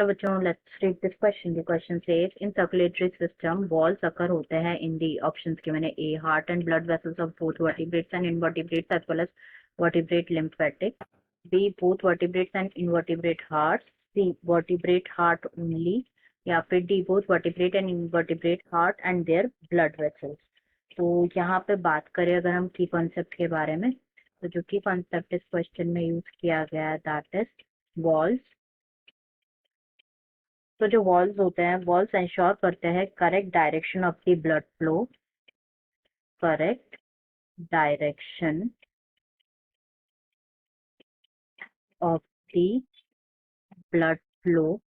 चलो बच्चों, let's read this question. The question says in circulatory system walls occur होते हैं इन दी ऑप्शंस के मैंने A heart and blood vessels of both vertebrates and invertebrates as well as vertebrate lymphatic, B both vertebrates and invertebrate heart, C vertebrate heart only, या फिर D both vertebrate and invertebrate heart and their blood vessels. तो यहाँ पे बात करें अगर हम की कॉन्सेप्ट के बारे में, तो जो की कॉन्सेप्ट इस क्वेश्चन में यूज किया गया है दैट इज वॉल्स। तो जो वॉल्स होते हैं, वॉल्स इंश्योर करते हैं correct direction of the blood flow, correct direction of the blood flow.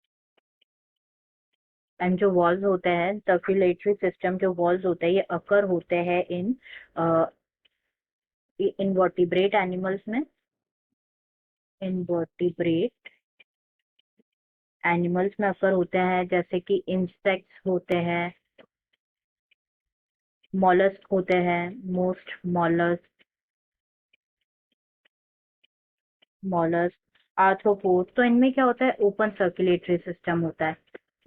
And जो वॉल्स होते हैं सर्कुलेटरी सिस्टम, जो वॉल्स होते हैं ये अकर होते हैं इन इनवर्टिब्रेट एनिमल्स में, इनवर्टिब्रेट एनिमल्स में अकर होते हैं, जैसे कि इंसेक्ट्स होते हैं, मॉलस्क होते हैं, मोस्ट मॉलस्क, आर्थ्रोपोड। तो इनमें क्या होता है, ओपन सर्कुलेटरी सिस्टम होता है,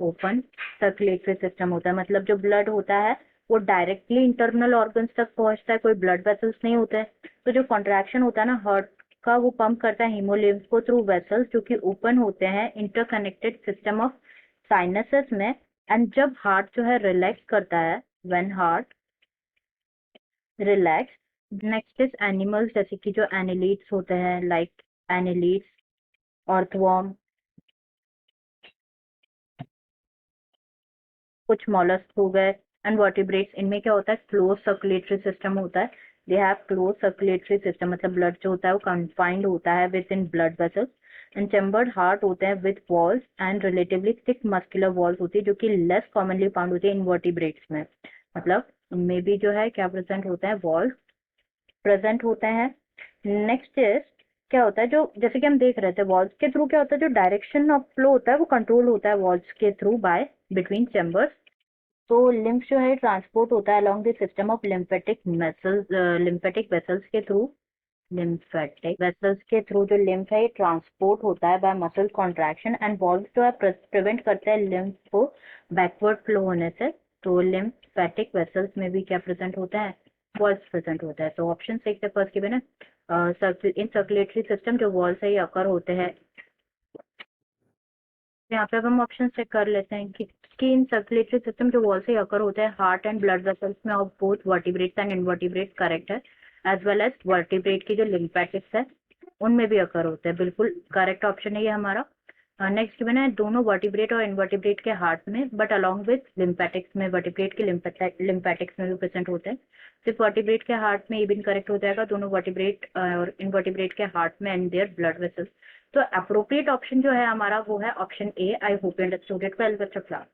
ओपन सर्कुलेटरी सिस्टम होता है, मतलब जो ब्लड होता है वो डायरेक्टली इंटरनल ऑर्गन्स तक पहुंचता है, कोई ब्लड वेसल्स नहीं होते हैं। तो जो कॉन्ट्रैक्शन होता है ना हार्ट का, वो पंप करता है हीमोलिम्फ को थ्रू वेसल्स जो कि ओपन होते हैं इंटरकनेक्टेड सिस्टम ऑफ साइनसेस में। एंड जब हार्ट जो है रिलैक्स करता है, when heart relax, next is animals, जैसे कि जो एनिलीड्स होते हैं, लाइक एनिलीड्स, अर्थवॉर्म, कुछ मॉलस्क हो गए, एंड वर्टिब्रेट्स। इनमें क्या होता है, क्लोज सर्कुलेटरी सिस्टम होता है, they have close circulatory system, मतलब ब्लड जो होता है वो कंफाइंड होता है with in blood vessels. And chambered heart होते हैं with walls and relatively thick muscular walls होती है, जो कि लेस कॉमनली फाउंड होती है इनवर्टिब्रेट्स में, मतलब उनमें भी जो है क्या प्रेजेंट होता है, वॉल्स प्रेजेंट होते हैं। नेक्स्ट इज क्या होता है, जो जैसे कि हम देख रहे थे वॉल्स के थ्रू क्या होता है, जो डायरेक्शन ऑफ फ्लो होता है वो कंट्रोल होता है वॉल्स के थ्रू बाय बिटवीन चैम्बर्स। तो लिम्फ जो है ट्रांसपोर्ट होता है along the system of lymphatic vessels, lymphatic vessels के थ्रू, लिम्फेटिक वेसल्स के थ्रू जो लिम्फ है ये ट्रांसपोर्ट होता है by muscle contraction. And valve जो है प्रिवेंट करते हैं लिम्फ को बैकवर्ड फ्लो होने से। तो लिम्फेटिक वेसल्स में भी क्या प्रेजेंट होता है, वॉल्स प्रेजेंट होता है। तो ऑप्शन सिक्स है फर्स्ट गिवन है, इन सर्कुलेटरी सिस्टम जो वॉल्स है ये अकर होते हैं। यहाँ पे अब हम ऑप्शन चेक कर लेते हैं कि इन सर्कुलेटरी सिस्टम जो वॉल से अकर होते हैं हार्ट एंड ब्लड वेसल्स में of both vertebrates and invertebrates correct है, एज वेल एज वर्टिब्रेट की जो लिम्फेटिक्स है उनमें भी अकर होते हैं, बिल्कुल करेक्ट ऑप्शन है ये हमारा। नेक्स्ट गिवन है दोनों वर्टिब्रेट और इनवर्टिब्रेट के हार्ट में बट अलॉन्ग विद लिम्फेटिक्स में, वर्टिब्रेट के लिम्फेटिक्स में भी प्रेजेंट होते हैं। सिर्फ वर्टिब्रेट के हार्ट में ये भी करेक्ट हो जाएगा, दोनों वर्टिब्रेट और इनवर्टिब्रेट के हार्ट में एंड देयर ब्लड वेसल्स। तो अप्रोप्रिएट ऑप्शन जो है हमारा वो है option A. I hope you understood it well बच्चों क्लास।